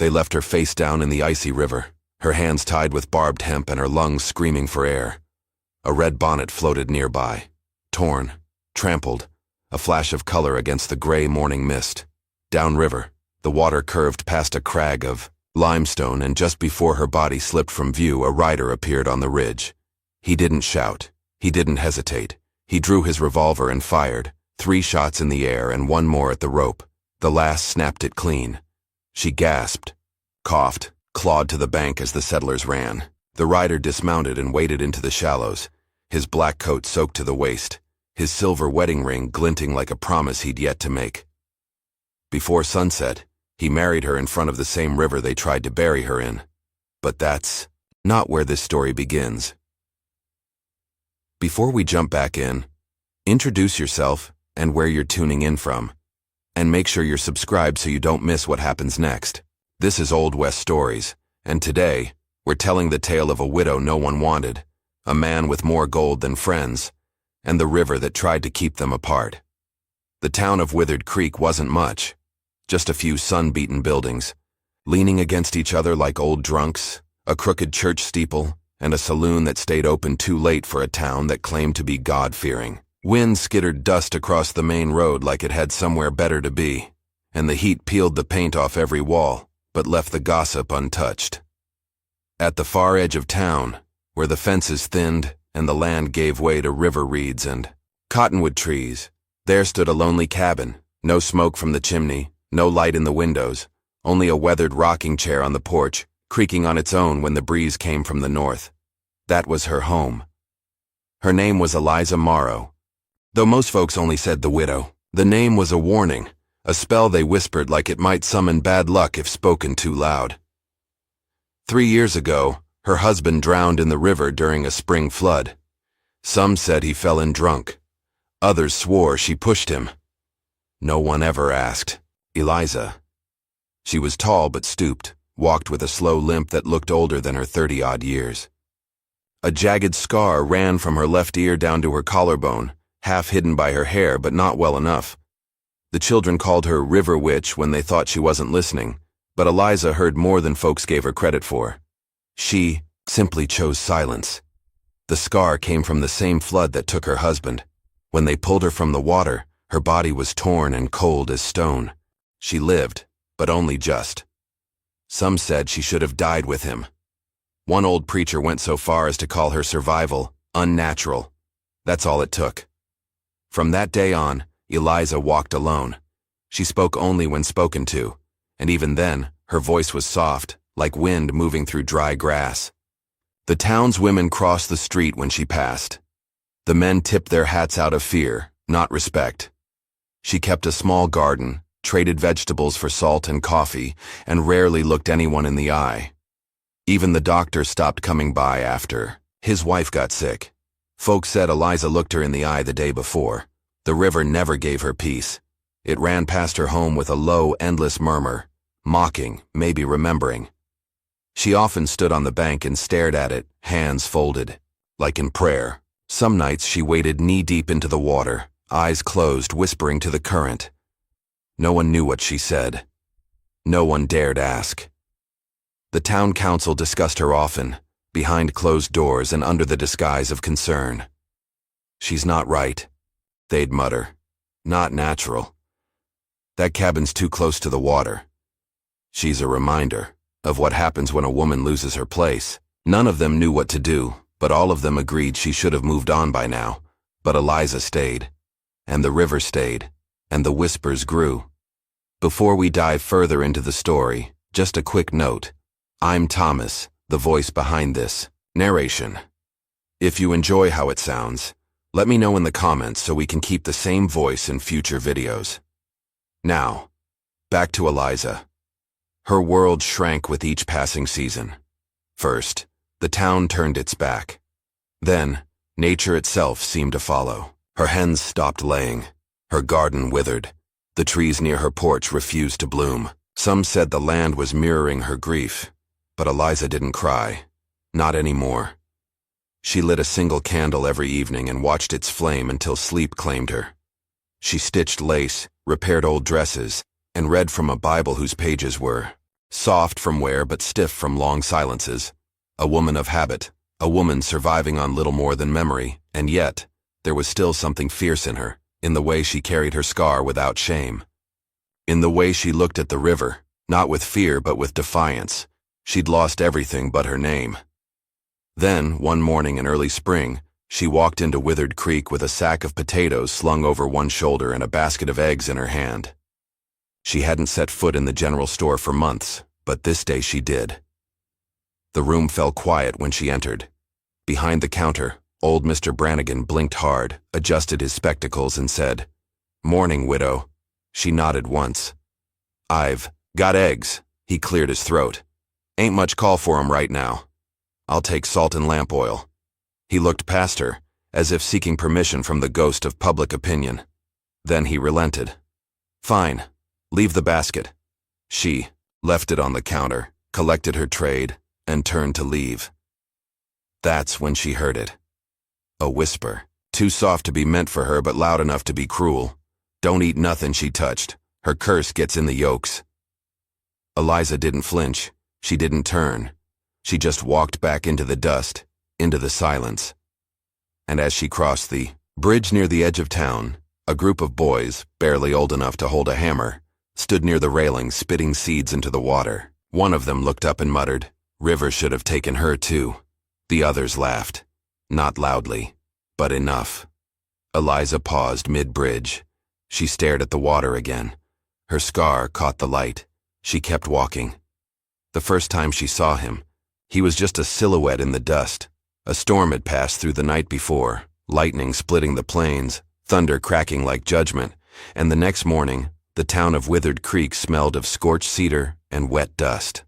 They left her face down in the icy river, her hands tied with barbed hemp and her lungs screaming for air. A red bonnet floated nearby, torn, trampled, a flash of color against the gray morning mist. Downriver, the water curved past a crag of limestone, and just before her body slipped from view, a rider appeared on the ridge. He didn't shout. He didn't hesitate. He drew his revolver and fired, 3 shots in the air and 1 more at the rope. The last snapped it clean. She gasped, coughed, clawed to the bank as the settlers ran. The rider dismounted and waded into the shallows, his black coat soaked to the waist, his silver wedding ring glinting like a promise he'd yet to make. Before sunset, he married her in front of the same river they tried to bury her in. But that's not where this story begins. Before we jump back in, introduce yourself and where you're tuning in from, and make sure you're subscribed so you don't miss what happens next. This is Old West Stories, and today, we're telling the tale of a widow no one wanted, a man with more gold than friends, and the river that tried to keep them apart. The town of Withered Creek wasn't much, just a few sun-beaten buildings, leaning against each other like old drunks, a crooked church steeple, and a saloon that stayed open too late for a town that claimed to be God-fearing. Wind skittered dust across the main road like it had somewhere better to be, and the heat peeled the paint off every wall, but left the gossip untouched. At the far edge of town, where the fences thinned and the land gave way to river reeds and cottonwood trees, there stood a lonely cabin, no smoke from the chimney, no light in the windows, only a weathered rocking chair on the porch, creaking on its own when the breeze came from the north. That was her home. Her name was Eliza Morrow, though most folks only said the widow. The name was a warning, a spell they whispered like it might summon bad luck if spoken too loud. 3 years ago, her husband drowned in the river during a spring flood. Some said he fell in drunk. Others swore she pushed him. No one ever asked Eliza. She was tall but stooped, walked with a slow limp that looked older than her 30-odd years. A jagged scar ran from her left ear down to her collarbone, half hidden by her hair but not well enough. The children called her River Witch when they thought she wasn't listening, but Eliza heard more than folks gave her credit for. She simply chose silence. The scar came from the same flood that took her husband. When they pulled her from the water, her body was torn and cold as stone. She lived, but only just. Some said she should have died with him. One old preacher went so far as to call her survival unnatural. That's all it took. From that day on, Eliza walked alone. She spoke only when spoken to, and even then, her voice was soft, like wind moving through dry grass. The town's women crossed the street when she passed. The men tipped their hats out of fear, not respect. She kept a small garden, traded vegetables for salt and coffee, and rarely looked anyone in the eye. Even the doctor stopped coming by after his wife got sick. Folks said Eliza looked her in the eye the day before. The river never gave her peace. It ran past her home with a low, endless murmur, mocking, maybe remembering. She often stood on the bank and stared at it, hands folded, like in prayer. Some nights she waded knee-deep into the water, eyes closed, whispering to the current. No one knew what she said. No one dared ask. The town council discussed her often, behind closed doors and under the disguise of concern. She's not right, they'd mutter. Not natural. That cabin's too close to the water. She's a reminder of what happens when a woman loses her place. None of them knew what to do, but all of them agreed she should have moved on by now. But Eliza stayed, and the river stayed, and the whispers grew. Before we dive further into the story, just a quick note. I'm Thomas, the voice behind this narration. If you enjoy how it sounds, let me know in the comments so we can keep the same voice in future videos. Now, back to Eliza. Her world shrank with each passing season. First, the town turned its back. Then, nature itself seemed to follow. Her hens stopped laying. Her garden withered. The trees near her porch refused to bloom. Some said the land was mirroring her grief. But Eliza didn't cry. Not anymore. She lit a single candle every evening and watched its flame until sleep claimed her. She stitched lace, repaired old dresses, and read from a Bible whose pages were Soft from wear but stiff from long silences. A woman of habit, a woman surviving on little more than memory, and yet, there was still something fierce in her, in the way she carried her scar without shame. In the way she looked at the river, not with fear but with defiance. She'd lost everything but her name. Then, one morning in early spring, she walked into Withered Creek with a sack of potatoes slung over one shoulder and a basket of eggs in her hand. She hadn't set foot in the general store for months, but this day she did. The room fell quiet when she entered. Behind the counter, old Mr. Brannigan blinked hard, adjusted his spectacles, and said, "Morning, widow." She nodded once. "I've got eggs." He cleared his throat. "Ain't much call for 'em right now. I'll take salt and lamp oil." He looked past her, as if seeking permission from the ghost of public opinion. Then he relented. "Fine. Leave the basket." She left it on the counter, collected her trade, and turned to leave. That's when she heard it. A whisper, too soft to be meant for her but loud enough to be cruel. "Don't eat nothin' she touched. Her curse gets in the yolks." Eliza didn't flinch. She didn't turn. She just walked back into the dust, into the silence. And as she crossed the bridge near the edge of town, a group of boys, barely old enough to hold a hammer, stood near the railing spitting seeds into the water. One of them looked up and muttered, "River should have taken her too." The others laughed. Not loudly, but enough. Eliza paused mid-bridge. She stared at the water again. Her scar caught the light. She kept walking. The first time she saw him, he was just a silhouette in the dust. A storm had passed through the night before, lightning splitting the plains, thunder cracking like judgment, and the next morning, the town of Withered Creek smelled of scorched cedar and wet dust.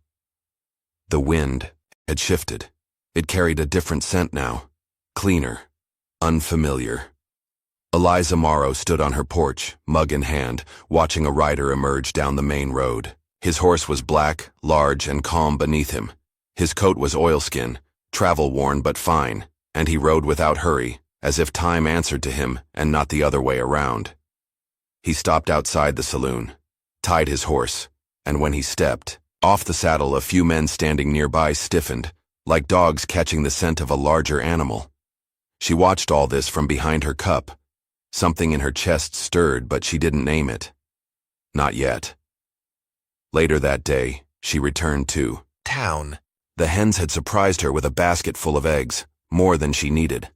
The wind had shifted. It carried a different scent now, cleaner, unfamiliar. Eliza Morrow stood on her porch, mug in hand, watching a rider emerge down the main road. His horse was black, large, and calm beneath him. His coat was oilskin, travel-worn but fine, and he rode without hurry, as if time answered to him and not the other way around. He stopped outside the saloon, tied his horse, and when he stepped off the saddle, a few men standing nearby stiffened, like dogs catching the scent of a larger animal. She watched all this from behind her cup. Something in her chest stirred, but she didn't name it. Not yet. Later that day, she returned to town. The hens had surprised her with a basket full of eggs, more than she needed.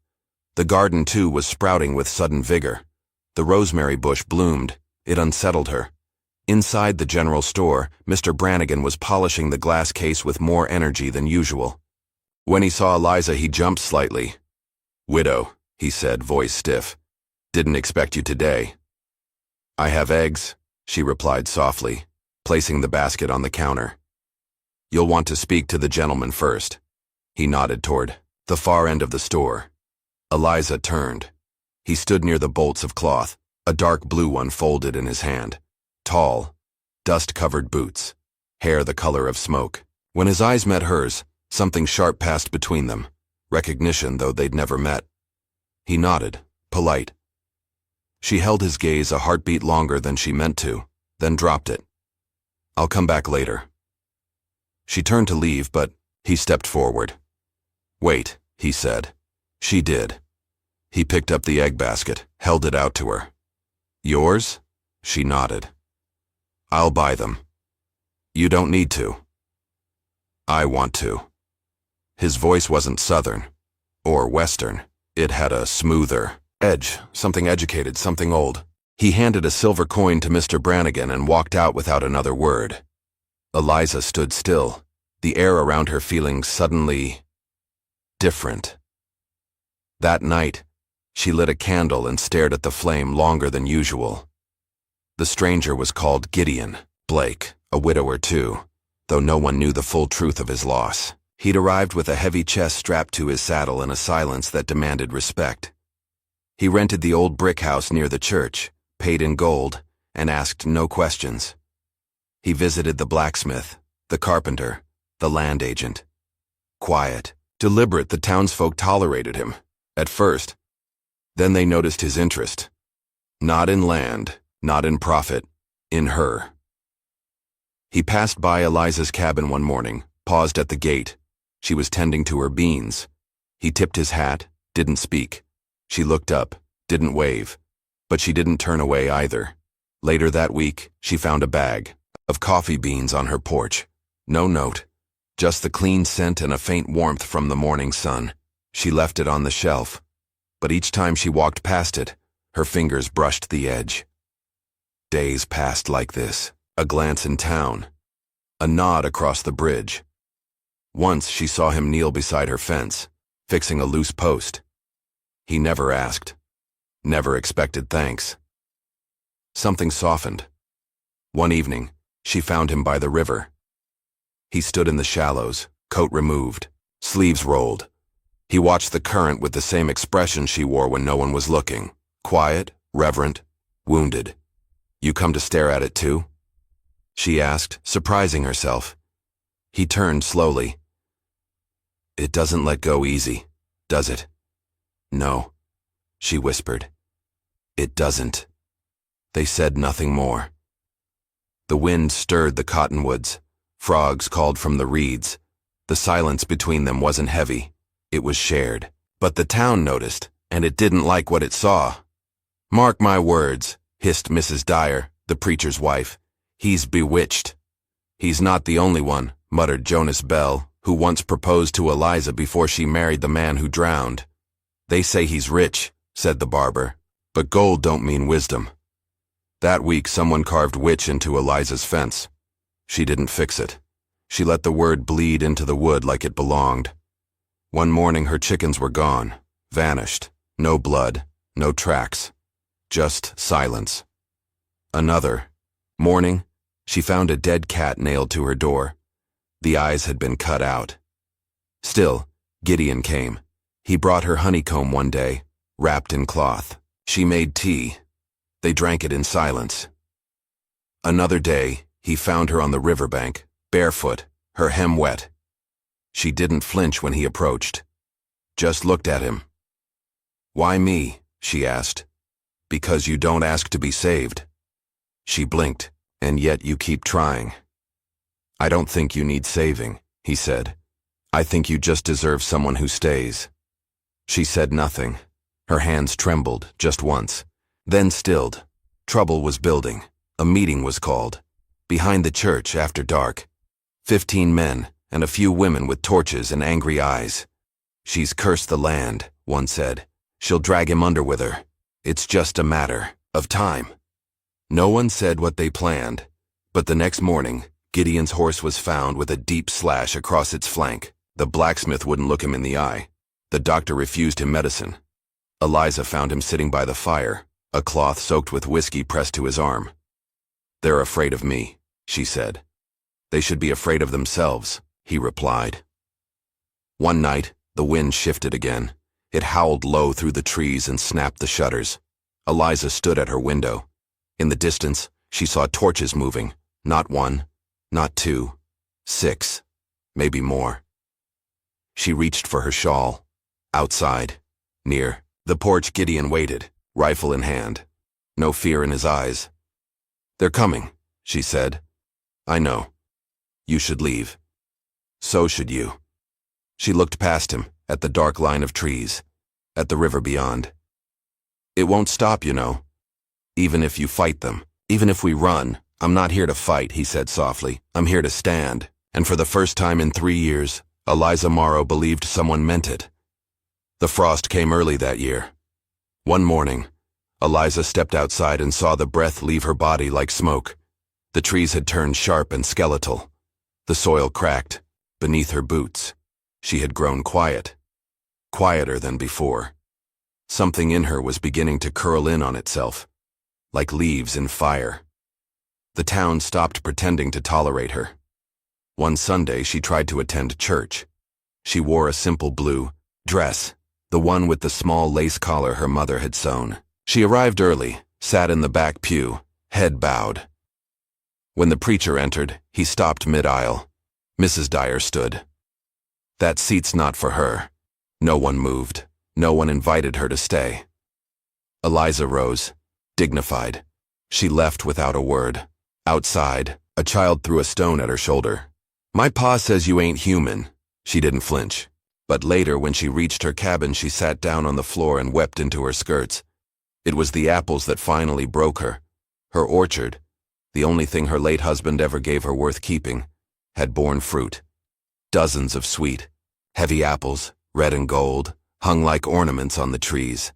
The garden, too, was sprouting with sudden vigor. The rosemary bush bloomed. It unsettled her. Inside the general store, Mr. Brannigan was polishing the glass case with more energy than usual. When he saw Eliza, he jumped slightly. "Widow," he said, voice stiff. "Didn't expect you today." "I have eggs," she replied softly, placing the basket on the counter. "You'll want to speak to the gentleman first." He nodded toward the far end of the store. Eliza turned. He stood near the bolts of cloth, a dark blue one folded in his hand. Tall, dust-covered boots, hair the color of smoke. When his eyes met hers, something sharp passed between them, recognition though they'd never met. He nodded, polite. She held his gaze a heartbeat longer than she meant to, then dropped it. "I'll come back later." She turned to leave, but he stepped forward. "Wait," he said. She did. He picked up the egg basket, held it out to her. "Yours?" She nodded. "I'll buy them." "You don't need to." "I want to." His voice wasn't Southern or Western. It had a smoother edge, something educated, something old. He handed a silver coin to Mr. Brannigan and walked out without another word. Eliza stood still, the air around her feeling suddenly different. That night, she lit a candle and stared at the flame longer than usual. The stranger was called Gideon Blake, a widower too, though no one knew the full truth of his loss. He'd arrived with a heavy chest strapped to his saddle in a silence that demanded respect. He rented the old brick house near the church, paid in gold, and asked no questions. He visited the blacksmith, the carpenter, the land agent. Quiet, deliberate, the townsfolk tolerated him, at first. Then they noticed his interest. Not in land, not in profit, in her. He passed by Eliza's cabin one morning, paused at the gate. She was tending to her beans. He tipped his hat, didn't speak. She looked up, didn't wave. But she didn't turn away either. Later that week, she found a bag of coffee beans on her porch. No note, just the clean scent and a faint warmth from the morning sun. She left it on the shelf. But each time she walked past it, her fingers brushed the edge. Days passed like this. A glance in town. A nod across the bridge. Once she saw him kneel beside her fence, fixing a loose post. He never asked. Never expected thanks. Something softened. One evening, she found him by the river. He stood in the shallows, coat removed, sleeves rolled. He watched the current with the same expression she wore when no one was looking. Quiet, reverent, wounded. "You come to stare at it too?" she asked, surprising herself. He turned slowly. "It doesn't let go easy, does it?" "No," she whispered. "It doesn't." They said nothing more. The wind stirred the cottonwoods. Frogs called from the reeds. The silence between them wasn't heavy. It was shared. But the town noticed, and it didn't like what it saw. "Mark my words," hissed Mrs. Dyer, the preacher's wife. "He's bewitched." "He's not the only one," muttered Jonas Bell, who once proposed to Eliza before she married the man who drowned. "They say he's rich," said the barber, "but gold don't mean wisdom." That week someone carved witch into Eliza's fence. She didn't fix it. She let the word bleed into the wood like it belonged. One morning her chickens were gone, vanished. No blood, no tracks. Just silence. Another morning, she found a dead cat nailed to her door. The eyes had been cut out. Still, Gideon came. He brought her honeycomb one day, wrapped in cloth. She made tea. They drank it in silence. Another day, he found her on the riverbank, barefoot, her hem wet. She didn't flinch when he approached. Just looked at him. "Why me?" she asked. "Because you don't ask to be saved." She blinked. "And yet you keep trying." "I don't think you need saving," he said. "I think you just deserve someone who stays." She said nothing. Her hands trembled just once, then stilled. Trouble was building. A meeting was called. Behind the church after dark. 15 men and a few women with torches and angry eyes. "She's cursed the land," one said. "She'll drag him under with her. It's just a matter of time." No one said what they planned, but the next morning, Gideon's horse was found with a deep slash across its flank. The blacksmith wouldn't look him in the eye. The doctor refused him medicine. Eliza found him sitting by the fire, a cloth soaked with whiskey pressed to his arm. "They're afraid of me," she said. "They should be afraid of themselves," he replied. One night, the wind shifted again. It howled low through the trees and snapped the shutters. Eliza stood at her window. In the distance, she saw torches moving. Not one, not two, 6, maybe more. She reached for her shawl. Outside, near the porch, Gideon waited, rifle in hand. No fear in his eyes. "They're coming," she said. "I know. You should leave. So should you." She looked past him, at the dark line of trees, at the river beyond. "It won't stop, you know. Even if you fight them, even if we run, I'm not here to fight," he said softly. "I'm here to stand." And for the first time in 3 years, Eliza Morrow believed someone meant it. The frost came early that year. One morning, Eliza stepped outside and saw the breath leave her body like smoke. The trees had turned sharp and skeletal. The soil cracked beneath her boots. She had grown quiet, quieter than before. Something in her was beginning to curl in on itself, like leaves in fire. The town stopped pretending to tolerate her. One Sunday, she tried to attend church. She wore a simple blue dress, the one with the small lace collar her mother had sewn. She arrived early, sat in the back pew, head bowed. When the preacher entered, he stopped mid-aisle. Mrs. Dyer stood. "That seat's not for her." No one moved. No one invited her to stay. Eliza rose, dignified. She left without a word. Outside, A child threw a stone at her shoulder. "My pa says you ain't human." She didn't flinch. But later, when she reached her cabin, she sat down on the floor and wept into her skirts. It was the apples that finally broke her. Her orchard, the only thing her late husband ever gave her worth keeping, had borne fruit. Dozens of sweet, heavy apples, red and gold, hung like ornaments on the trees.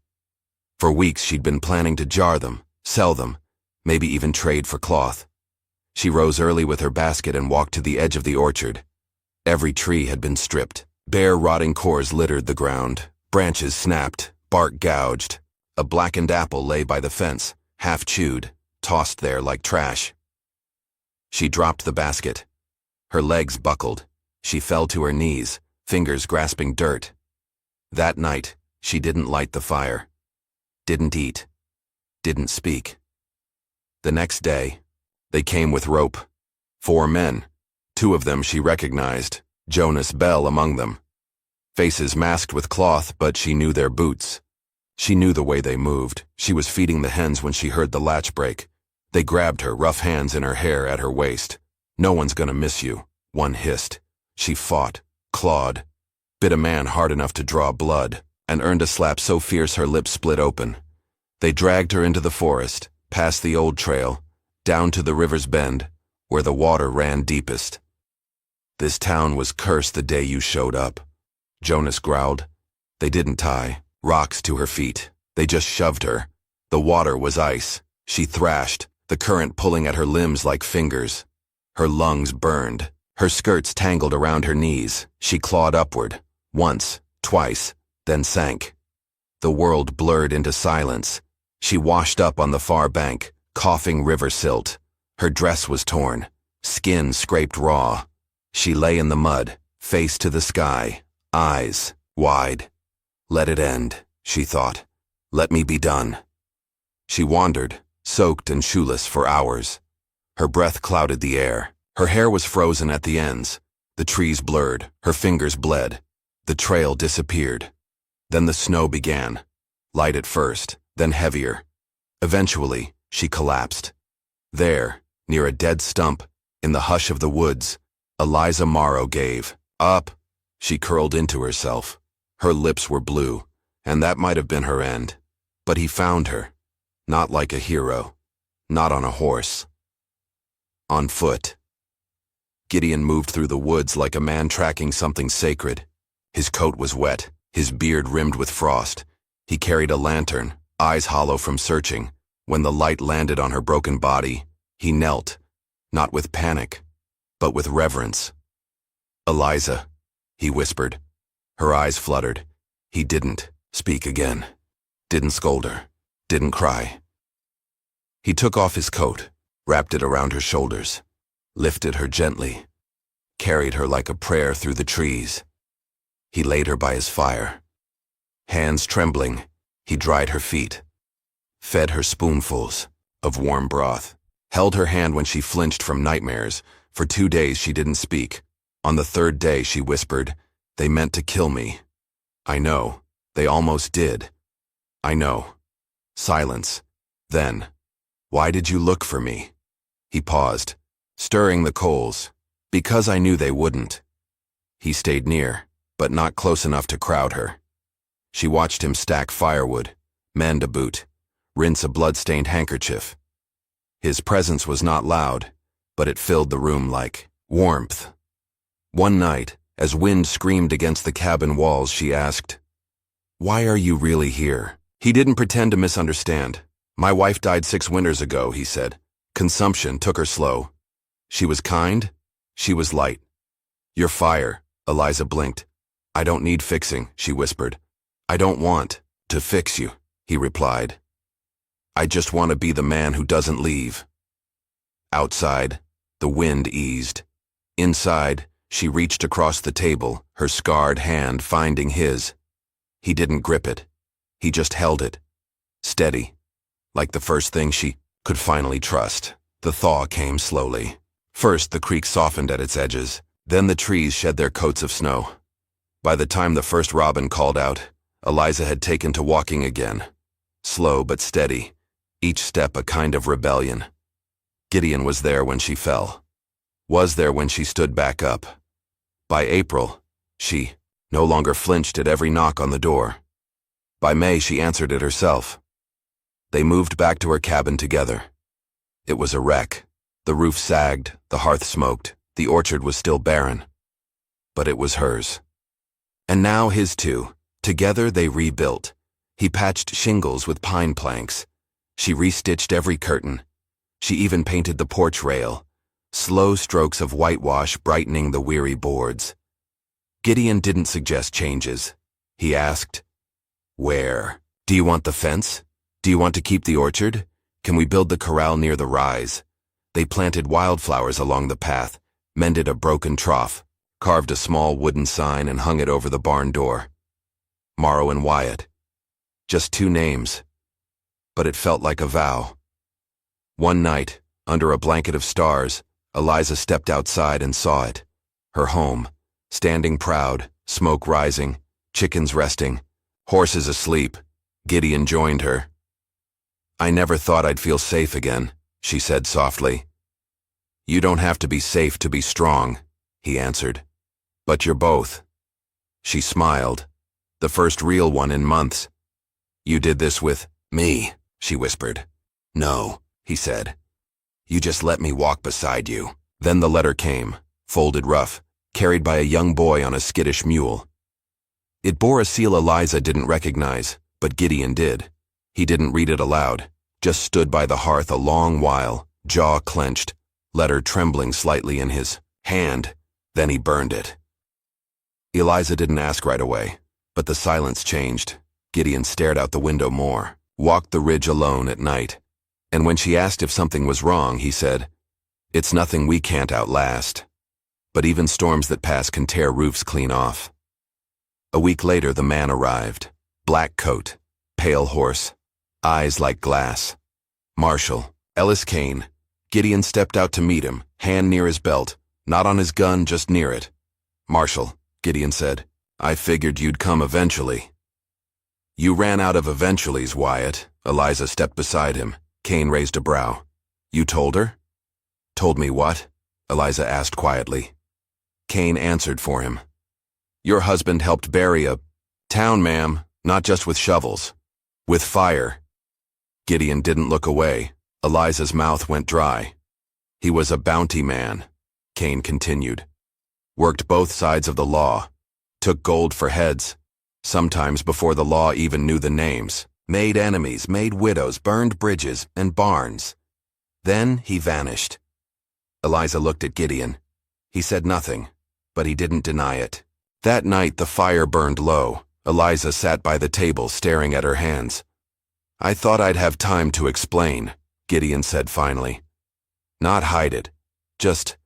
For weeks she'd been planning to jar them, sell them, maybe even trade for cloth. She rose early with her basket and walked to the edge of the orchard. Every tree had been stripped. Bare, rotting cores littered the ground. Branches snapped, bark gouged. A blackened apple lay by the fence, half chewed, tossed there like trash. She dropped the basket. Her legs buckled. She fell to her knees, fingers grasping dirt. That night, she didn't light the fire. Didn't eat. Didn't speak. The next day, they came with rope. 4 men. 2 of them she recognized, Jonas Bell among them. Faces masked with cloth, but she knew their boots. She knew the way they moved. She was feeding the hens when she heard the latch break. They grabbed her, rough hands in her hair at her waist. "No one's gonna miss you," one hissed. She fought, clawed, bit a man hard enough to draw blood, and earned a slap so fierce her lips split open. They dragged her into the forest, past the old trail, down to the river's bend, where the water ran deepest. "This town was cursed the day you showed up," Jonas growled. They didn't tie rocks to her feet. They just shoved her. The water was ice. She thrashed, the current pulling at her limbs like fingers. Her lungs burned. Her skirts tangled around her knees. She clawed upward, once, twice, then sank. The world blurred into silence. She washed up on the far bank, coughing river silt. Her dress was torn, skin scraped raw. She lay in the mud, face to the sky, eyes wide. Let it end, she thought. Let me be done. She wandered, soaked and shoeless for hours. Her breath clouded the air. Her hair was frozen at the ends. The trees blurred. Her fingers bled. The trail disappeared. Then the snow began. Light at first, then heavier. Eventually, she collapsed. There, near a dead stump, in the hush of the woods, Eliza Morrow gave up. She curled into herself. Her lips were blue, and that might have been her end. But he found her. Not like a hero. Not on a horse. On foot. Gideon moved through the woods like a man tracking something sacred. His coat was wet, his beard rimmed with frost. He carried a lantern, eyes hollow from searching. When the light landed on her broken body, he knelt, not with panic, but with reverence. "Eliza," he whispered. Her eyes fluttered. He didn't speak again. Didn't scold her. Didn't cry. He took off his coat, wrapped it around her shoulders, lifted her gently, carried her like a prayer through the trees. He laid her by his fire. Hands trembling, he dried her feet, fed her spoonfuls of warm broth, held her hand when she flinched from nightmares. For 2 days she didn't speak. On the 3rd day she whispered, "They meant to kill me. I know. They almost did. I know." Silence. Then, "Why did you look for me?" He paused, stirring the coals. "Because I knew they wouldn't." He stayed near, but not close enough to crowd her. She watched him stack firewood, mend a boot, rinse a blood-stained handkerchief. His presence was not loud, but it filled the room like warmth. One night, as wind screamed against the cabin walls, she asked, "Why are you really here?" He didn't pretend to misunderstand. "My wife died 6 winters ago," he said. "Consumption took her slow." She was kind. She was light. "You're fire," Eliza blinked. "I don't need fixing," she whispered. "I don't want to fix you," he replied. "I just want to be the man who doesn't leave." Outside, the wind eased. Inside, she reached across the table, her scarred hand finding his. He didn't grip it. He just held it. Steady. Like the first thing she could finally trust. The thaw came slowly. First, the creek softened at its edges. Then the trees shed their coats of snow. By the time the first robin called out, Eliza had taken to walking again. Slow but steady. Each step a kind of rebellion. Gideon was there when she fell. was there when she stood back up. By April, she no longer flinched at every knock on the door. By May, she answered it herself. They moved back to her cabin together. It was a wreck. The roof sagged, the hearth smoked, the orchard was still barren. But it was hers. And now his too. Together they rebuilt. He patched shingles with pine planks. She restitched every curtain. She even painted the porch rail, slow strokes of whitewash brightening the weary boards. Gideon didn't suggest changes. He asked, "Where? Do you want the fence? Do you want to keep the orchard? Can we build the corral near the rise?" They planted wildflowers along the path, mended a broken trough, carved a small wooden sign and hung it over the barn door. Morrow and Wyatt. Just two names. But it felt like a vow. One night, under a blanket of stars, Eliza stepped outside and saw it. Her home, standing proud, smoke rising, chickens resting, horses asleep. Gideon joined her. "I never thought I'd feel safe again," she said softly. "You don't have to be safe to be strong," he answered. "But you're both." She smiled, the first real one in months. "You did this with me," she whispered. "No," he said. "You just let me walk beside you." Then the letter came, folded rough, carried by a young boy on a skittish mule. It bore a seal Eliza didn't recognize, but Gideon did. He didn't read it aloud, just stood by the hearth a long while, jaw clenched, letter trembling slightly in his hand. Then he burned it. Eliza didn't ask right away, but the silence changed. Gideon stared out the window more, walked the ridge alone at night. And when she asked if something was wrong, he said, "It's nothing we can't outlast. But even storms that pass can tear roofs clean off." A week later, the man arrived. Black coat, pale horse, eyes like glass. Marshal, Ellis Kane. Gideon stepped out to meet him, hand near his belt, not on his gun, just near it. "Marshal," Gideon said, "I figured you'd come eventually." "You ran out of eventuallys, Wyatt." Eliza stepped beside him. Kane raised a brow. "You told her?" "Told me what?" Eliza asked quietly. Kane answered for him. "Your husband helped bury a town, ma'am, not just with shovels. With fire." Gideon didn't look away. Eliza's mouth went dry. "He was a bounty man," Kane continued. "Worked both sides of the law. Took gold for heads. Sometimes before the law even knew the names. Made enemies, made widows, burned bridges and barns. Then he vanished." Eliza looked at Gideon. He said nothing, but he didn't deny it. That night the fire burned low. Eliza sat by the table staring at her hands. "I thought I'd have time to explain," Gideon said finally. "Not hide it, just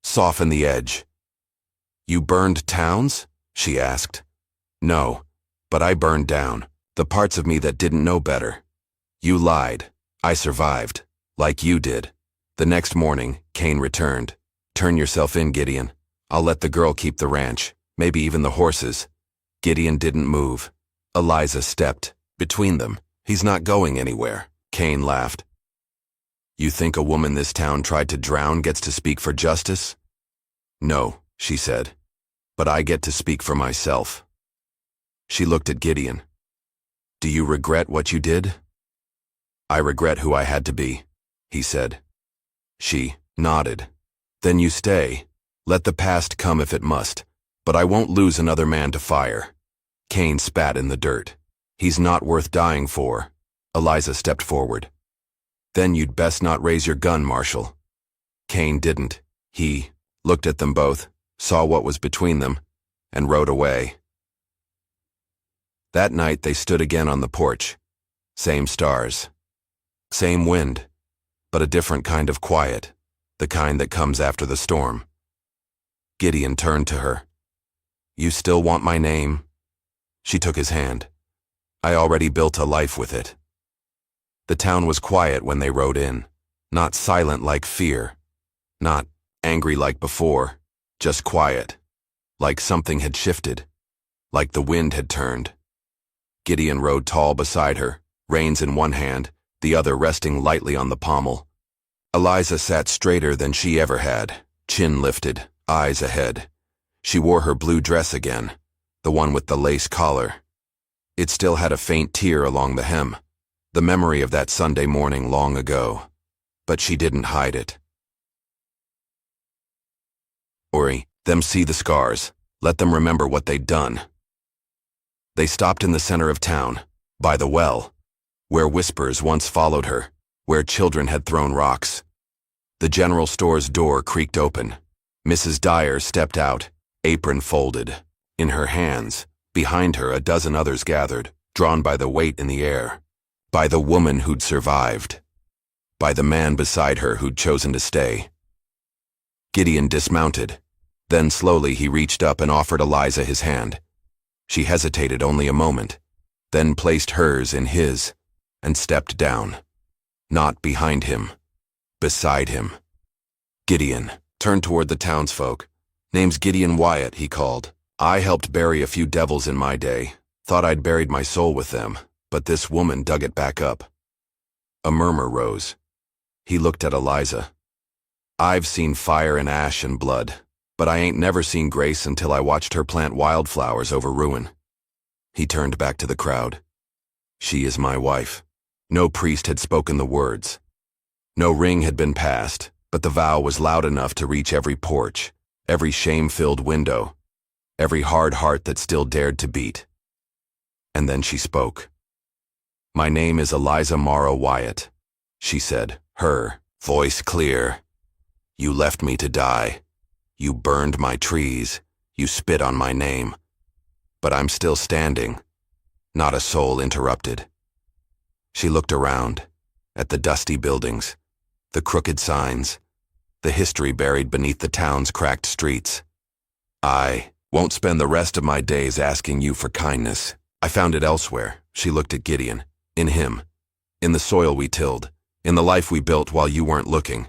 soften the edge." "You burned towns?" she asked. "No, but I burned down. The parts of me that didn't know better. You lied. I survived. Like you did." The next morning, Kane returned. "Turn yourself in, Gideon. I'll let the girl keep the ranch, maybe even the horses." Gideon didn't move. Eliza stepped between them. "He's not going anywhere." Kane laughed. "You think a woman this town tried to drown gets to speak for justice?" "No," she said. "But I get to speak for myself." She looked at Gideon. "Do you regret what you did?" "I regret who I had to be," he said. She nodded. "Then you stay. Let the past come if it must. But I won't lose another man to fire." Kane spat in the dirt. "He's not worth dying for." Eliza stepped forward. "Then you'd best not raise your gun, Marshal." Kane didn't. He looked at them both, saw what was between them, and rode away. That night they stood again on the porch. Same stars. Same wind, but a different kind of quiet, the kind that comes after the storm. Gideon turned to her. "You still want my name?" She took his hand. "I already built a life with it." The town was quiet when they rode in, not silent like fear, not angry like before, just quiet, like something had shifted, like the wind had turned. Gideon rode tall beside her, reins in one hand, the other resting lightly on the pommel. Eliza sat straighter than she ever had, chin lifted, eyes ahead. She wore her blue dress again, the one with the lace collar. It still had a faint tear along the hem, the memory of that Sunday morning long ago. But she didn't hide it. Ori, them see the scars. Let them remember what they'd done. They stopped in the center of town, by the well, where whispers once followed her, where children had thrown rocks. The general store's door creaked open. Mrs. Dyer stepped out, apron folded. In her hands, behind her a dozen others gathered, drawn by the weight in the air. By the woman who'd survived. By the man beside her who'd chosen to stay. Gideon dismounted. Then slowly he reached up and offered Eliza his hand. She hesitated only a moment, then placed hers in his, and stepped down. Not behind him. Beside him. Gideon turned toward the townsfolk. Name's Gideon Wyatt, he called. I helped bury a few devils in my day. Thought I'd buried my soul with them, but this woman dug it back up. A murmur rose. He looked at Eliza. I've seen fire and ash and blood, but I ain't never seen Grace until I watched her plant wildflowers over ruin. He turned back to the crowd. She is my wife. No priest had spoken the words. No ring had been passed, but the vow was loud enough to reach every porch, every shame-filled window, every hard heart that still dared to beat. And then she spoke. My name is Eliza Morrow Wyatt, she said, her voice clear. You left me to die. You burned my trees. You spit on my name. But I'm still standing. Not a soul interrupted. She looked around, at the dusty buildings, the crooked signs, the history buried beneath the town's cracked streets. I won't spend the rest of my days asking you for kindness. I found it elsewhere. She looked at Gideon. In him. In the soil we tilled. In the life we built while you weren't looking.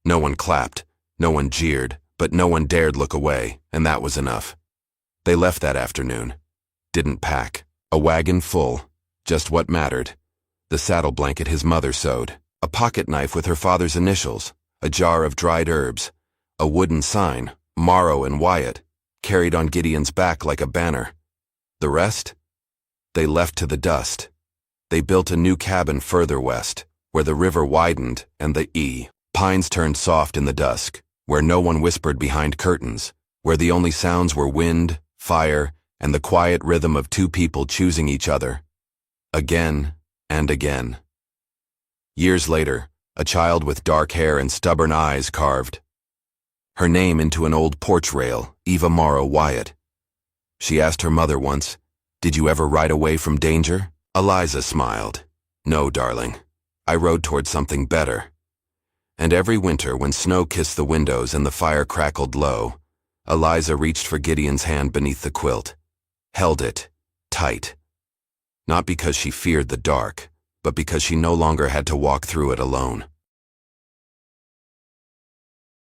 No one clapped. No one jeered. But no one dared look away, and that was enough. They left that afternoon. Didn't pack. A wagon full. Just what mattered. The saddle blanket his mother sewed. A pocket knife with her father's initials. A jar of dried herbs. A wooden sign, Morrow and Wyatt, carried on Gideon's back like a banner. The rest? They left to the dust. They built a new cabin further west, where the river widened and the pines turned soft in the dusk, where no one whispered behind curtains, where the only sounds were wind, fire, and the quiet rhythm of two people choosing each other. Again and again. Years later, a child with dark hair and stubborn eyes carved her name into an old porch rail, Eva Morrow Wyatt. She asked her mother once, "Did you ever ride away from danger?" Eliza smiled. "No, darling. I rode toward something better." And every winter, when snow kissed the windows and the fire crackled low, Eliza reached for Gideon's hand beneath the quilt, held it tight. Not because she feared the dark, but because she no longer had to walk through it alone.